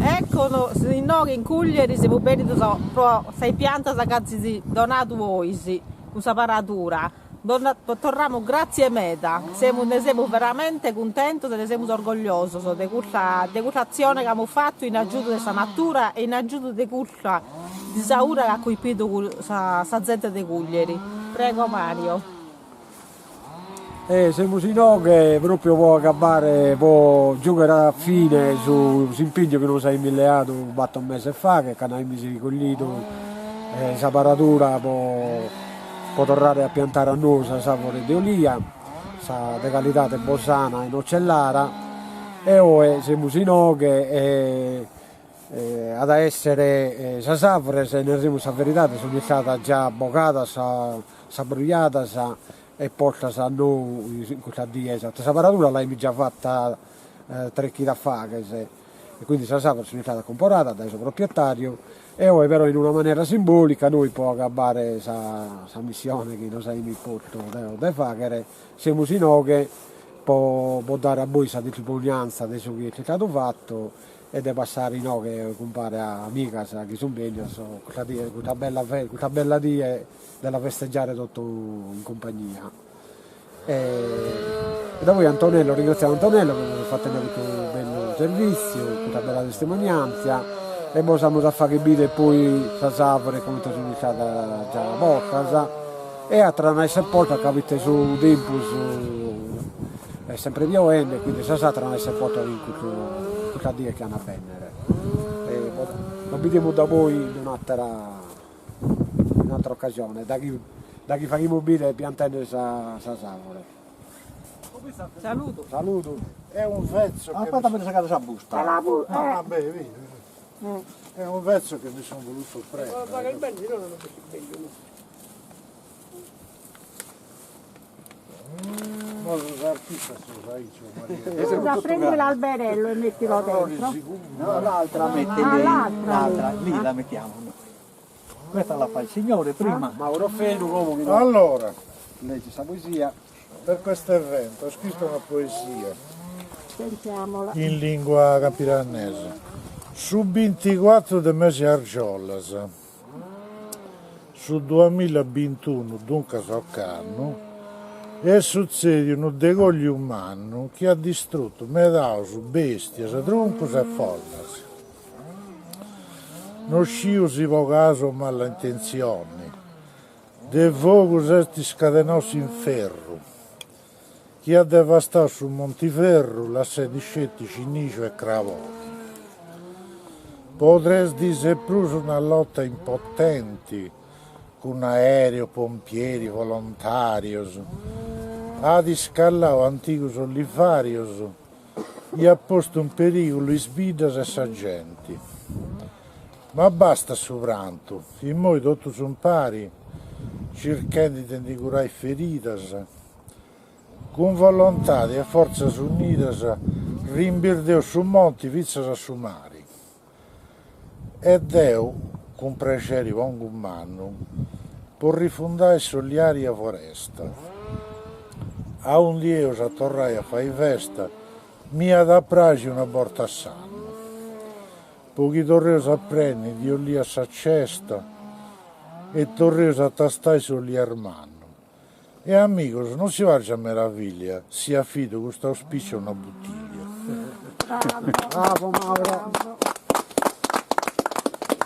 Ecco, noi in Cuglieri siamo bene, sei piante che ci donato voi, questa paratura. Torniamo grazie meta, ne siamo veramente contenti e ne siamo orgogliosi di questa azione che abbiamo fatto in aiuto di questa natura e in aiuto di questa disaura che ha colpito questa gente di Cuglieri. Prego Mario. Siamo sinò che proprio può acabare, può giocare a fine su impegno che non sei migliato un mese fa, che abbiamo ricoglito, questa paratura può tornare a piantare a noi la savore di olia, sa di qualità di bosana e nocellara, e ora siamo sinò che ad essere sa savore, se ne siamo sa verità, sono stata già boccata, sa brugliata, e porta a noi in questa diesa. Questa paratura l'abbiamo già fatta 3 kg fa, e quindi questa sapore è stata comprata dal proprietario, e ora però in una maniera simbolica noi può acabare questa missione che noi siamo in porto da fare, siamo sinò che può dare a voi questa testimonianza di ciò che è stato fatto e di passare in noi che compare amica che sono bene, questa bella dia della festeggiare tutto in compagnia. E da voi Antonello, ringraziamo Antonello che ci ha fatto un bel servizio, questa bella testimonianza, e poi siamo a fare bene poi la savore come ti sono stata già la bocca, e a tra il porta capite su tempus è sempre piovendo, quindi sa tra il porta in questa dia che hanno bene. Lo vediamo da voi in un'altra occasione, da chi faremo bene piantare sa savore. Saluto. Saluto. È un vezzo che... Aspetta per sacare la busta. È un vezzo che mi sono voluto prendere. L'artista Scusa, prendi l'alberello e mettilo dentro. No, l'altra mette lì, l'altra lì la mettiamo. Questa la fa il signore prima. Mauro Fenu, uomo che Allora, legge sa poesia. per questo evento ho scritto una poesia Sentiamola. in lingua capiranese. Su 24 de mesi argiolas, su 2021, dunque soccano, e succede un degoglio umano che ha distrutto medaus, bestie, troncos e follas. Non scius vocaso mala intenzioni, de vogos esti scadenos in ferro, che ha devastato su Montiferro la sediscetti Cinicio e Cravò. Potresti dire plus una lotta impotente, con aereo, pompieri, volontarios, ha discallato anticos olivarios e ha posto in pericolo i sbidas e saggenti. Ma basta sovranto, in noi tutti sono pari, cercando di curare feridas, con volontà e forze unidas, rimbirdeò su monti, vizzas su mari. E Deo, con piacere buon umano, può rifondare soliari a foresta. A un Dio a torrai a fare festa, mi ha da pragi una porta sana. Pochi torreus a prendere, Dio lì a s'accesta, e torreus a tastai soli armano. E amigos, non si faccia meraviglia, si affido questo auspicio a una bottiglia. Bravo Mauro.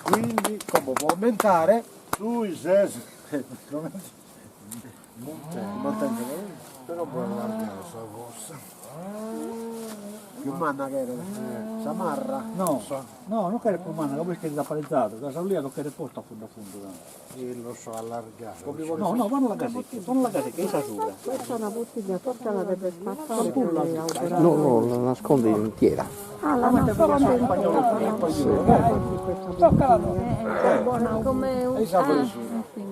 Quindi come può aumentare? Sui sesi, però può allargare la sua corsa. più manna che era, Samarra. No, no, non che era più manna, come che è desaparezzato, la Saulia non che era posta a fondo. Io lo so allargato. No, no, vanno alla casetta, che è sasura. Questa è una bottiglia, portala per spazzare. No, la nasconde intera. Ah, la nascondo in buona come un...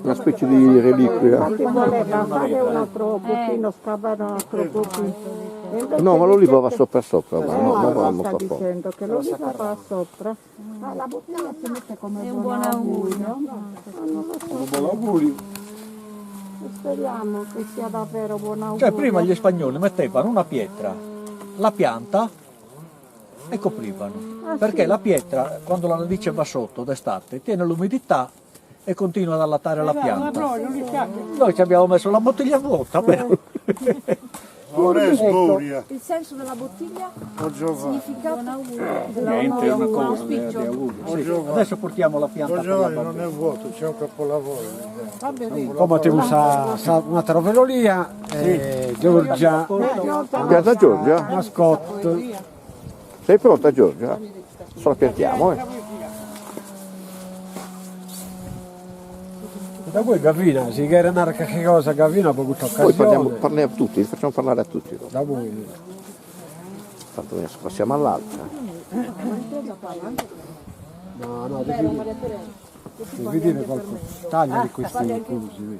Una specie di reliquia. Ti voleva fare un altro buchino, scavare un altro buchino. No, ma l'oliva va sopra sopra, no, No, va sta sopra. dicendo che l'oliva va sopra. Ma la bottiglia si mette come un buon augurio. Buon augurio. Speriamo che sia davvero buon augurio. Cioè prima gli spagnoli mettevano una pietra, la pianta e coprivano. Perché la pietra, quando la radice va sotto d'estate, tiene l'umidità e continua ad allattare la pianta. Noi ci abbiamo messo la bottiglia vuota, però. Non è sburia. Il senso della bottiglia Significa buon augurio. Niente, è una cosa di augurio. Sì. Adesso portiamo la pianta per la Giovanni bambina. non è vuoto, c'è un capolavoro. Come ti usa un'altra velolia, Giorgia, Pianta Giorgia? mascotte. Sei pronta Giorgia? Solo piantiamo, Da voi Gavina, si chiede andare che cosa Gavina per questa Poi occasione. parliamo a tutti, facciamo parlare a tutti. Da voi. Tanto adesso passiamo all'altra. No, devi dire qualcosa. Taglia di questi cursi.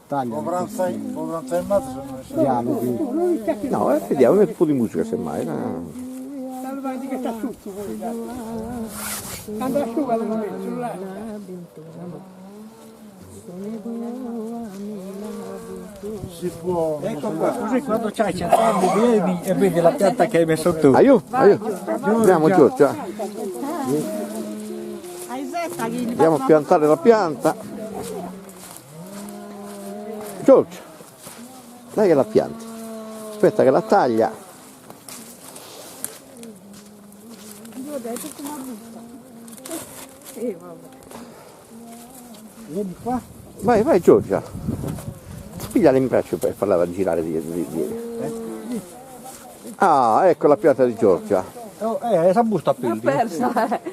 Taglia di questi Povrà in mezzo se non è dialoghi. No, vediamo un po' di musica semmai. si può. Ecco qua, così quando c'hai 100 anni vieni e vedi la pianta che hai messo tu. Aiuto. Andiamo Giorgia. Andiamo a piantare la pianta. Giorgia, dai che la pianti. Aspetta che la taglia. Vieni qua. Vai Giorgia. Pigliala in braccio per farla girare di. Ah, ecco la pianta di Giorgia. Esa busta pildi. Persa,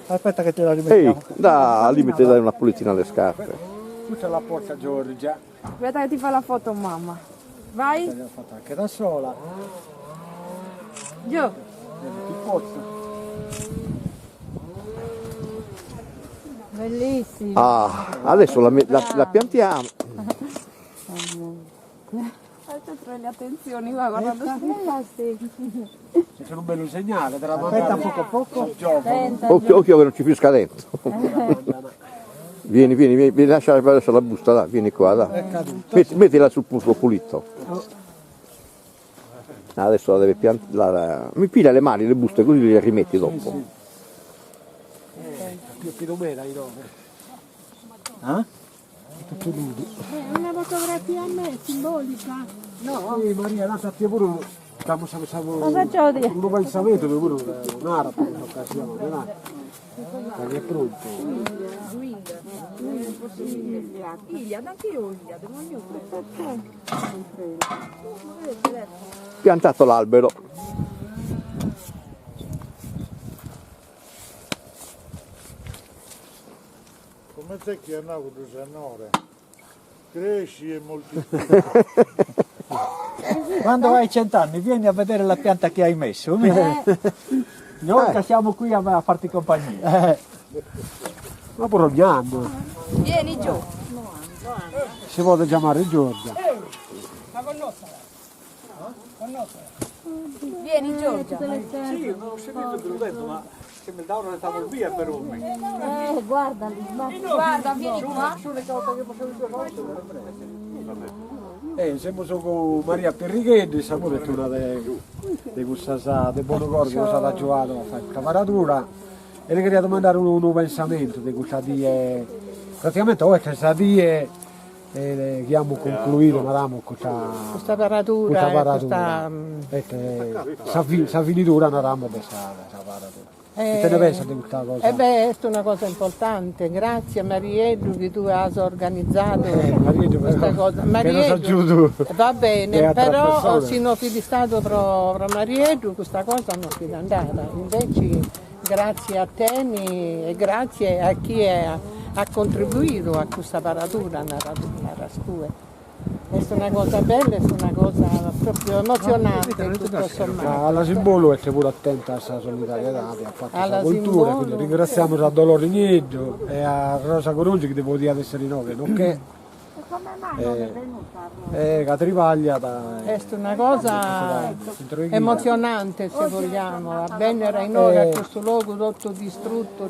Aspetta che te la Ehi, rimettiamo. al limite dai una pulitina alle scarpe. Tutta la porta Giorgia. aspetta che ti fa la foto mamma. Vai, L'ho fatta anche da sola. giù. Ti pozza. Bellissimo. Ah, adesso la piantiamo. Prendi attenzione, va guardando. C'è un bello segnale, te la Aspetta mandare poco a poco. Occhio che non ci finisca dentro. Vieni, lascia adesso la busta, dai, vieni qua, dai. Mettila sul punto pulito. Adesso la deve piantare. Mi piglia le mani, le buste, così le rimetti dopo. più filomena in nome. Tutto nudo. Una fotografia a me, simbolica. No, Maria, lasciati pure. Stiamo Cosa c'ho di? un pensamento per pure un'arpa in occasione, no? Perché è pronto. Iliad, anche io Iliad, voglio Piantato l'albero. Come te che hanno avuto sanore, cresci e moltiplichi. Quando hai 100 anni vieni a vedere la pianta che hai messo. Noi che siamo qui a farti compagnia. Ma pure ogni anno. Vieni giù. Si vuole chiamare Giorgia. Vieni Giorgia. Sì, non si vede più vento, ma se mi davano stavo via per un mese. Guarda, Guarda, vieni qua. Siamo con Maria Perrighetti, siamo detto una di questa di buono corpo che è stata giocata a fare cavaratura e le queria domandare un pensamento di questa die praticamente oggi questa die che abbiamo concluito con Questa paratura, questa finitura andiamo questa paratura. Che te ne pensi di questa cosa? È una cosa importante, grazie a Mariedu che tu hai organizzato Mariedu, questa cosa. che non sa giù tu. Va E bene, altre però persone. se non ti stato pro Mariedu questa cosa non ti è andata. Invece grazie a te e grazie a chi ha contribuito a questa paratura nella scuola. È una cosa bella, è una cosa proprio emozionante tutto sommato. Alla Simbolo è pure attenta a questa solidarietà, ha fatto Alla questa cultura, Simbolo. quindi ringraziamo a Dolore Niggio e a Rosa Coruggi che devo dire essere nove, nonché che trivaglia da È una cosa emozionante se vogliamo, a vennere in ora a questo luogo tutto distrutto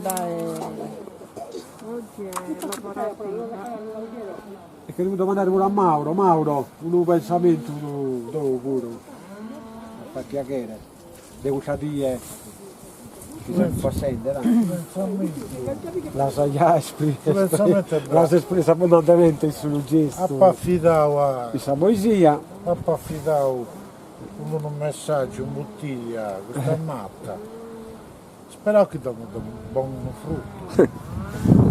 e che devo mandare pure a Mauro, un pensamento dopo pure, per piacere, le uscite che si può sentire, la sa già espressa abbondantemente sul gesto, Affidavo questa poesia, un messaggio, un bottiglia, questa è matta. Spero che dopo un buon frutto.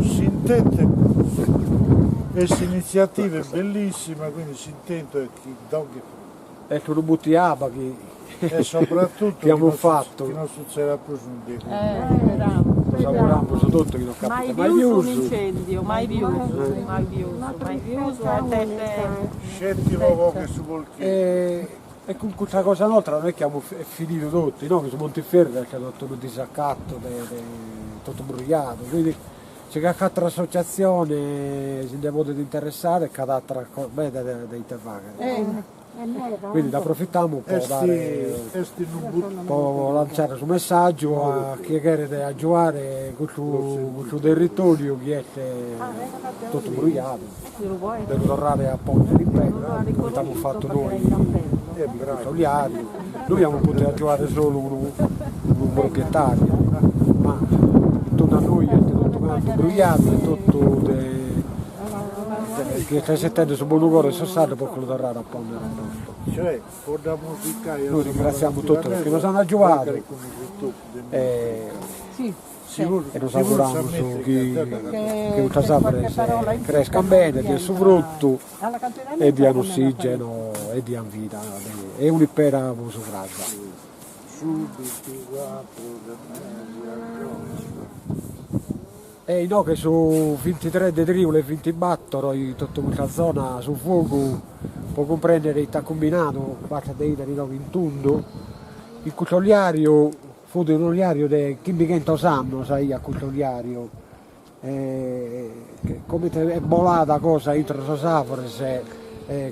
Si intende questa iniziativa è bellissima, quindi si intende che dopo e tu lo butti a che e soprattutto che abbiamo non fatto. che non succeda più un dì. Lavoriamo su tutto che non capita mai più. un incendio, mai più. Scettivo che su volchino. E con questa cosa nostra non è che abbiamo finito tutti, no? Che su Monteferro che hanno tutto un disaccatto, tutto bruciato, quindi c'è che altra associazione si deve interessare e che altra cosa dei te fare. Quindi ne approfittiamo per lanciare un messaggio a chi chiede a giocare questo territorio che è tutto bruciato, deve tornare a Ponte di Pedra, come abbiamo fatto noi. Soliario. Noi abbiamo potuto giocare solo un proprietario, ma intorno a noi è tutto quanto bruciato, è tutto che 3 settembre su Buonugoro e Sossardo poi quello tornare a Ponte. Cioè, con la musica Noi ringraziamo tutti perché nos hanno aiutato e nos auguriamo che questa sapere cresca bene, dia il suo frutto e dia ossigeno e dia vita e un'ipera su casa. E no che su 23 di Trivolo e 20 battoro in tutta questa zona su fuoco può comprendere il combinato parte dei in Tundo il cuccioliario fu un oliario di 500 anni sai a cuccioliario come è volata cosa entro la safore se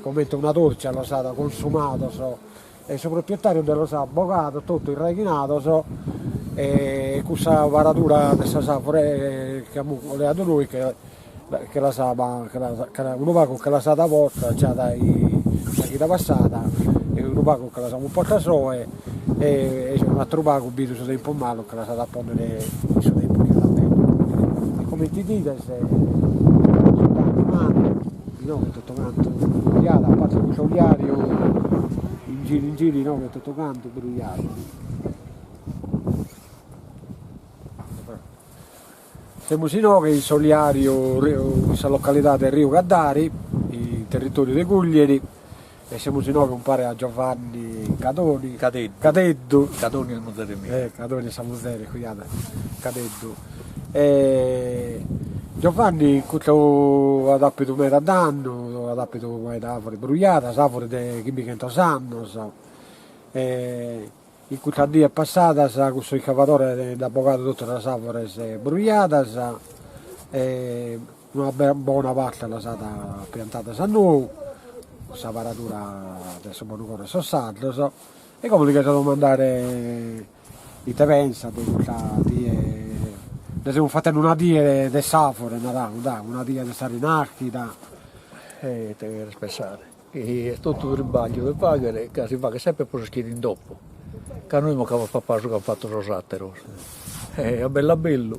come una torcia lo sa consumato e il proprietario dello sa avvocato tutto irreginato e questa varatura di questa safore che abbiamo oleato noi che la sa uno pago che la sa da porta già dai da passata e uno pago che la sa un po' da soe e un altro pago bido su tempo malo che la sa da pondere su tempo che la bene e come ti dite se no che tutto canto bruciato a parte il soliario in giri no che tutto canto bruciato. Siamo sino che il soliario, questa località del Rio Gaddari, il territorio dei Cuglieri, e siamo sino che un pare a Giovanni Cadeddu. Cadoni il museo mio. Cadoni Samuzeri, Cadeddu. Giovanni questo ha dato un mese d'anno, ha dato un metafora bruciata, safore di 500 anni. In questa dia è passata, questo ricavatore dell'avvocato tutto la safore si è bruciata, una buona parte è stata piantata a noi, questa paratura adesso buono ancora sossato, e come gli ho mandare i te pensa di questa dia, ne siamo fatti una dia di safore, una dia di stare in archita. Te deve pensare, che è tutto il ribaglio del pagare, che si fa sempre per schierare in dopo. Che noi abbiamo fatto che ha fatto rosattero. È bello,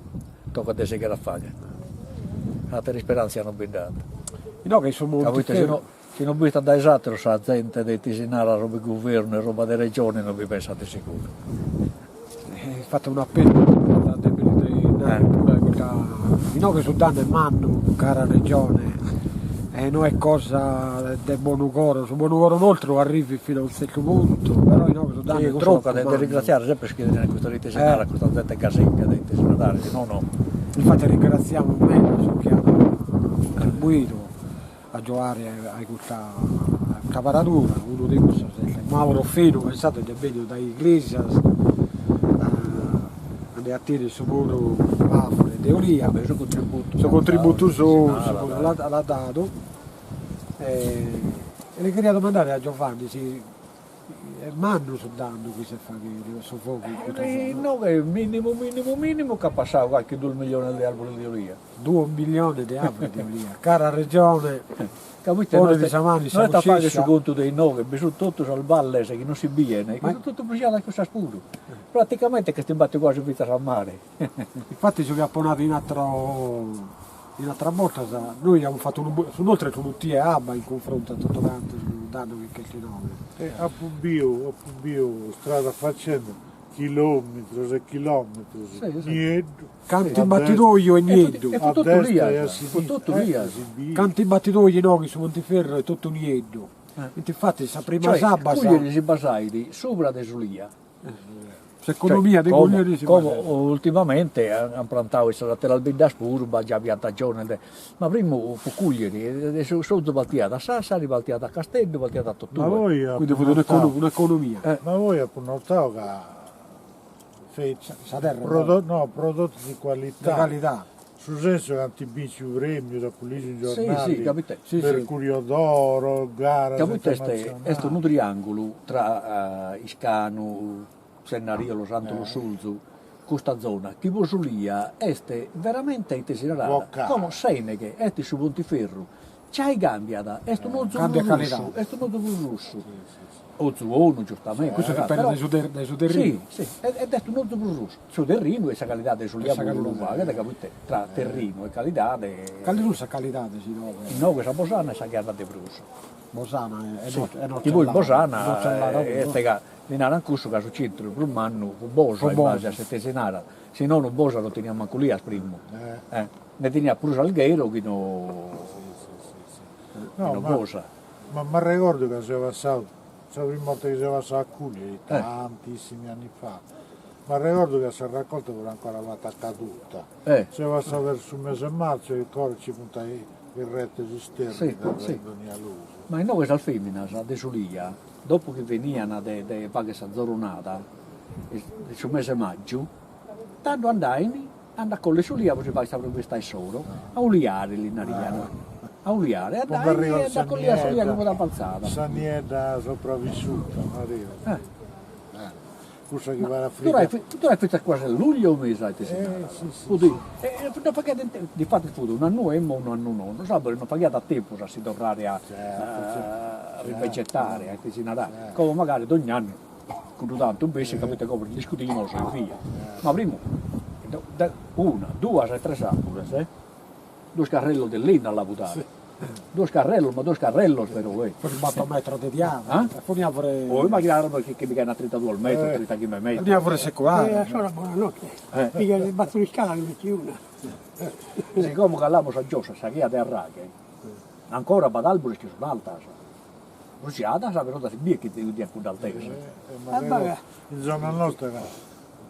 tocca a te che la fare. Altre speranze hanno ben dato. No, che sono molti se non vi da esatto, la gente di Tisinara, roba di governo e roba di regione, non vi pensate sicuro. Fate un appello pure di noi che sono danno e manno, cara regione, e non è cosa del Buonucoro, su Buonucoro inoltre lo arrivi fino a un certo punto, però noi che sono danno Sì, troppo, devi ringraziare sempre scrivere in questa rete senare, a questa gente casetta, dente senare, se no no. Infatti ringraziamo me che hanno contribuito a giocare a questa caparatura, uno di questi Mauro Fino, che è stato già venuto dai Iglesias, a attiri su muro Afore, Teoria, il suo contributo l'ha dato e le queria domandare a Giovanni Manno sul danno che si fa che su fuoco No, che minimo che ha passato qualche 2 milioni di alberi di olia. 2 milioni di alberi di olia, cara regione. Capite? Non è da fare su conto dei 9, bisogna tutto sul ballese che non si viene, che sono tutto bruciato da questo spuro. Praticamente che stiamo battendo quasi vita al mare. Infatti ci abbiamo apponato in altra volta, noi abbiamo fatto un'oltre con un TE ABBA in confronto a tutto quanto sul danno che il nome. A Pubio, strada facendo chilometri e chilometri, niente. Canti battitoio e niente. È tutto lì. Canti battitoio no, su Monteferro è tutto niente. Infatti sa prima sabato si basai sopra de Sulia. L'economia dei coglioni come ultimamente hanno plantato la albida spurba, già piantagione, ma prima Pucuglieri, sotto baltiata a Sassari, baltiata a Castello, baltiata a Tottura. Quindi fu un'economia. Ma voi avete notato che prodotti di qualità. Su senso che antibici un premio da pulire in giornali, Mercurio d'oro, gara internazionale. È un triangolo tra Iscano, Sennario, Lo Santo, Lo Sulzu, questa zona, che Bosulia è veramente intesinarata, come Seneghe, è su Monteferro, c'hai cambiata, è un ozo russo, o zuono giustamente. Questo dipende dai suo terreno. Sì, ed è un ozo russo, su terreno e sa qualità di Sulia, tra terreno e qualità. Qualità qualità si no, questa Bosana è sa che di Bruso. Bosana è che voi Bosana è in Arancusso che su centro per un anno Bosa in base a settesenara, se no non Bosa lo teniamo anche lì a primo. Ne teniamo pure Salghero che non Bosa. Ma ricordo che si è passato, la prima volta che si è passato a Cugli, tantissimi anni fa, ma ricordo che si è raccolta per ancora fatta caduta. Si è passato verso il mese marzo e il cuore ci punta il rete esterni ma in noi al femmina, sa de Sulia, dopo che venivano da paghe Zazzoronata, sul mese maggio, tanto andai con le Sulia, poi si fa sempre questa solo, a uliare l'inariano, a uliare, andai con le Sulia come da palzata. Sanieda sopravvissuta, Mario. Forse che va a tu l'hai fatto quasi a luglio o mese? Perché di fatto fu un anno e un anno non, non so, non pagata a tempo si tornare a rivegetare, a cucinare, come magari ogni anno, con tanto un pesce capite come discutiamo e via. Ma prima, 1, 2, 3 sapore, 2 carrello dell'Inna alla buttare. 2 carrello, ma 2 carrello però. Poi batto un metro di diametro. Poi magari che mi viene a 32 al metro, 30 km al metro. Andiamo pure secolare. Sono buonanotte. Mica il batto di scala ne metti una. Siccome che all'amo sa Giosa, sa che è a terra, ancora Badalburi che sono alta. Rusciata, sa venuta si bia che ti udia con d'altezza. In zona nostra,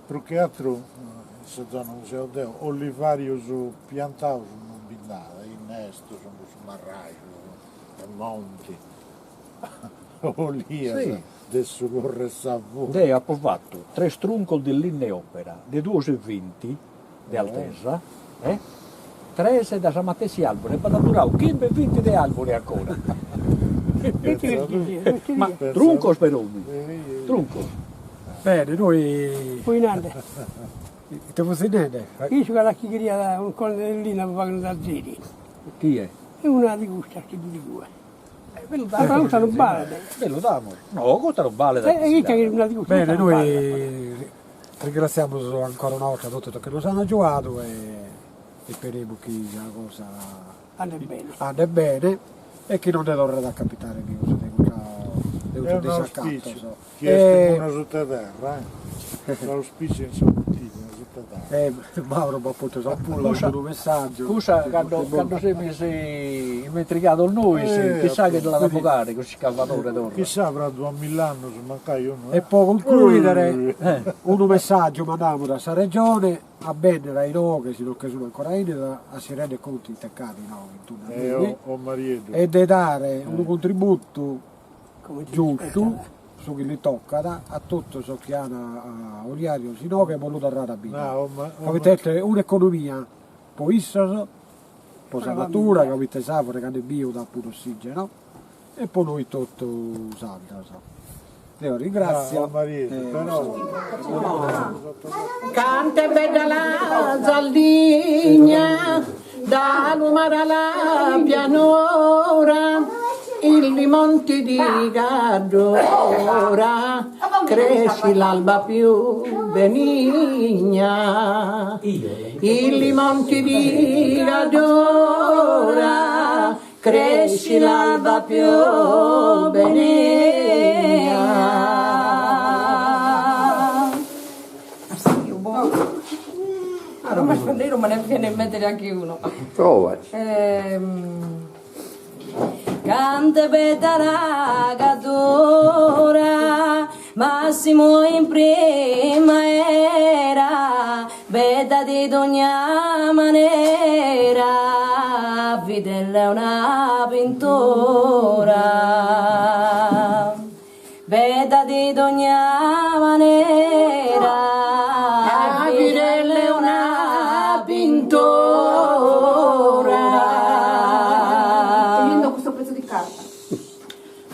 più che altro, in questa zona non si odeo, olivario su piantato su Bindata, innesto su Marraio, Monti, Olia, adesso corre Savù. Lei ha fatto 3 struncoli di linea opera, di 2,20 di altezza, 3 da Samatessi alberi, e poi ha durato 15-20 di alberi ancora. Ma trunco speroni, trunco. Bene, noi... Poi nada. Te vuoi vedere? Io sono la chigheria un colonnellino per da Zeri. Chi è? È una di questa che di due. Ve lo Ma questa non vale. Ve lo diamo. No, questa non vale. Bene, noi ringraziamo ancora una volta tutti che nos hanno giocato e speriamo che la cosa ande bene e che non ne dovrà capitare più. È un auspicio. Chi è una sottoterra, l'auspicio in Mauro mi ha portato San Pullo un messaggio. Scusa, quando si inventricato il noi, chissà che la avvocati, questo calvatore d'oro. Chissà, fra 2000 anni se manca io no. E poi concludere, un messaggio mandiamo da sta regione a Benera, ai no, che sono ancora in, a si rende conto i teccati, no, e di dare un contributo giusto su chi li tocca a tutto ciò che hanno a Oliario, sino che è voluto a Rabina. Avete un'economia, poi isso, poi la natura, che avete sapore, che è bio da puro ossigeno, e poi noi tutto usato. Io ringrazio. Canta bella la Zaldigna, da Lumara alla pianura, il monti di Gadora, cresci l'alba più benigna. Il monti di Gadora, cresci l'alba più benigna. Non me ne viene in mente neanche uno. Prova. Cante bella gadora, Massimo in primavera, bella di ogni maniera, Fidel è una pintura, bella di ogni maniera, Fidel è una pintura.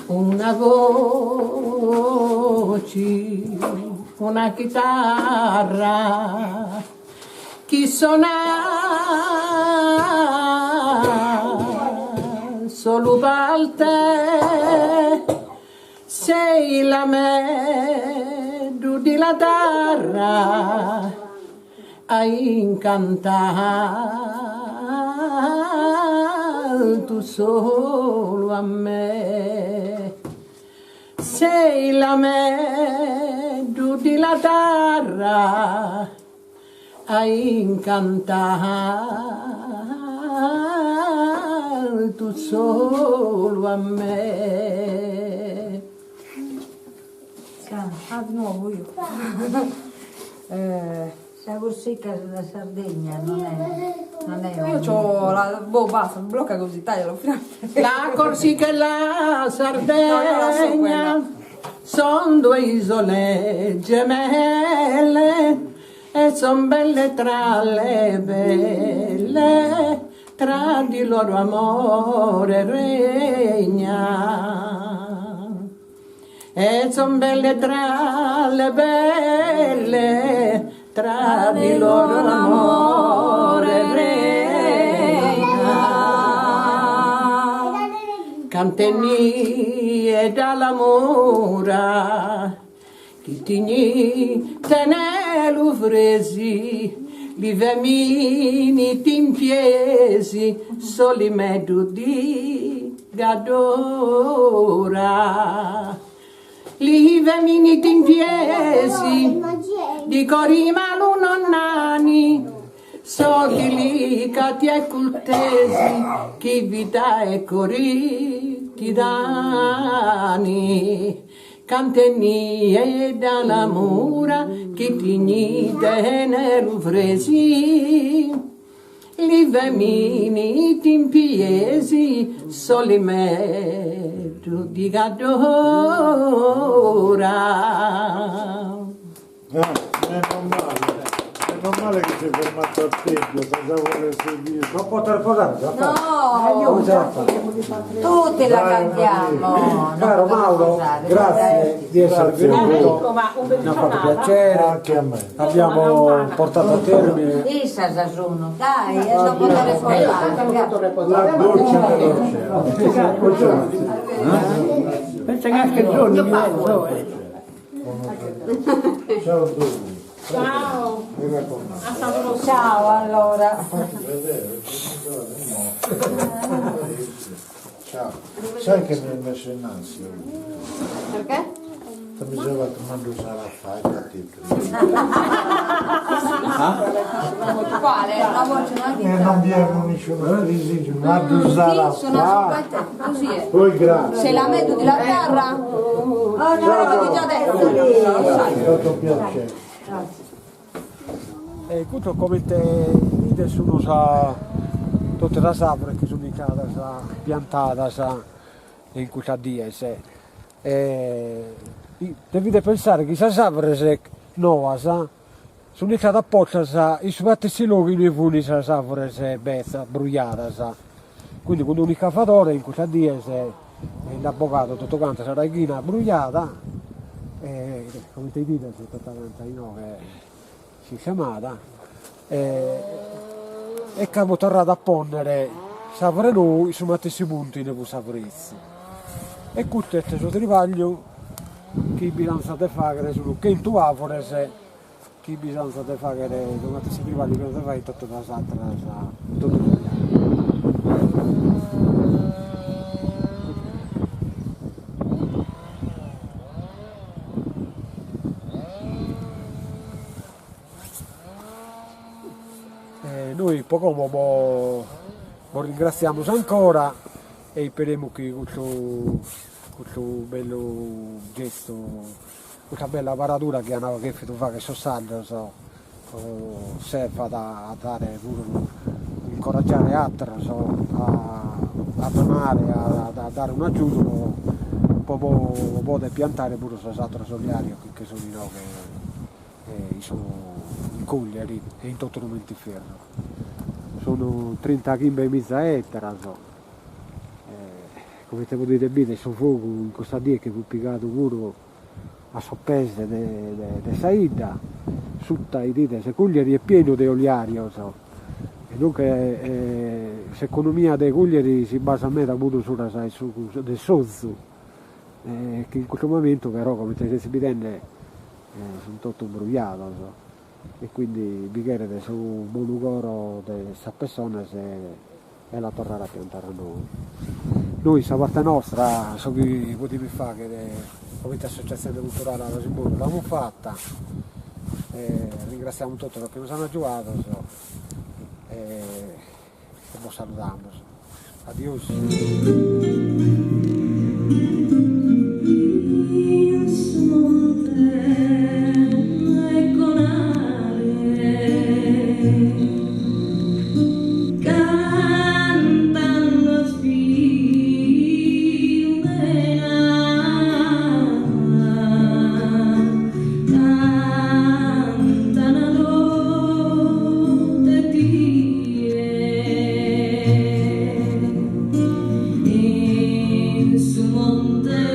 Una voce, una chitarra, chi suona solo per te, sei la medu di la terra, a incantare tu solo a me. Sei la medu di la terra, a incantare tu solo a me. Di nuovo io. La corsica della Sardegna non è Io c'ho la... boh, basta, blocca così, taglialo. La Corsica e la Sardegna sono due isole gemelle e son belle tra le belle, tra di loro amore regna. E son belle tra le belle, tra di loro amore regna. Cantenni e dalla mura, chi tigni tenelu fresi, li vemini timpiesi, soli medu di gadora. Li vemini timpiesi, di corima lunonnani, so delicati e cultesi, chi vita e cori ti dani. Cantenni e dalla mura, chi tigni tenelu fresi, li vemini timpiesi, soli medu di gadora. Meno male che si è fermato al tempio, senza voler seguire. Non poter posare, No, tutti la cantiamo. Caro Mauro, grazie di essere venuto, mi ha fatto piacere, Anche a me. abbiamo portato a termine. Issa sa sono, dai, non poter fare. La doccia veloce. Pensa che anche giorni Ciao a tutti. Ciao. Ciao allora. Ciao. Sai che mi hai messo in ansia? Perché? Mi diceva che non sarà facile. Quale? La voce non E non abbiamo nessuno crisi, ma tu sarà facile. Così è. Poi grazie. Se la metto di la terra, oh no, l'ho già detto. Tutto piacere. E tutto come te vede sono sa tutte le savre che sono in casa piantata in questa diese. Dovete pensare che questa savre nuova sono iniziate apposta i suoi luoghi di funi sa savre bella brugliata. Quindi con un cavatore in questa diese l'avvocato tutto quanto sarà ghina brugliata come ti dite se tutta quanta che si chiamata e che abbiamo tornato a ponnere savre noi su matessi punti nei savrezzi e questo è il suo trivaglio che bisogna fare sono che in tu avore se che bisogna fare su matessi trivaglio che non fai tutto da sattra tutto noi poco ringraziamo ancora e speriamo che questo bello gesto, questa bella paratura che hanno che fa che sono saldo serva a dare pure incoraggiare altri a donare, a dare un aiuto può piantare pure su altro soliario che sono che sono coglieri e in tutto il Montiferro. Sono 30 km e mezza ettara, come te potete vedere, sono fuoco in questa dia che fu piegato pure a soppese di Saida, sutta i dite, se coglieri è pieno di oliario, e dunque l'economia dei coglieri si basa a me da pure del sozzo, che in questo momento però, come te si vede, sono tutto imbrugliato. E quindi vi chiedete su un buon coro di questa persona se è la tornare a piantare a noi. Noi, questa parte nostra, so che potevi fare che come associazione culturale alla Simbolo l'abbiamo fatta, ringraziamo tutti perché ci hanno aiutato e vi salutiamo. Adios. Monte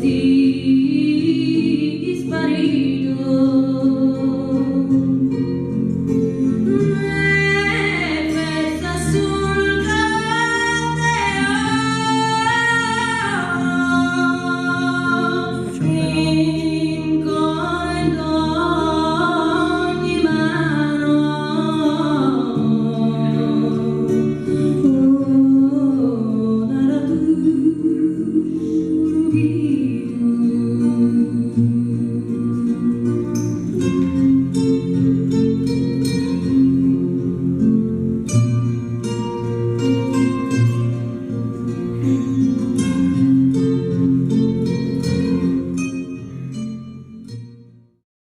ti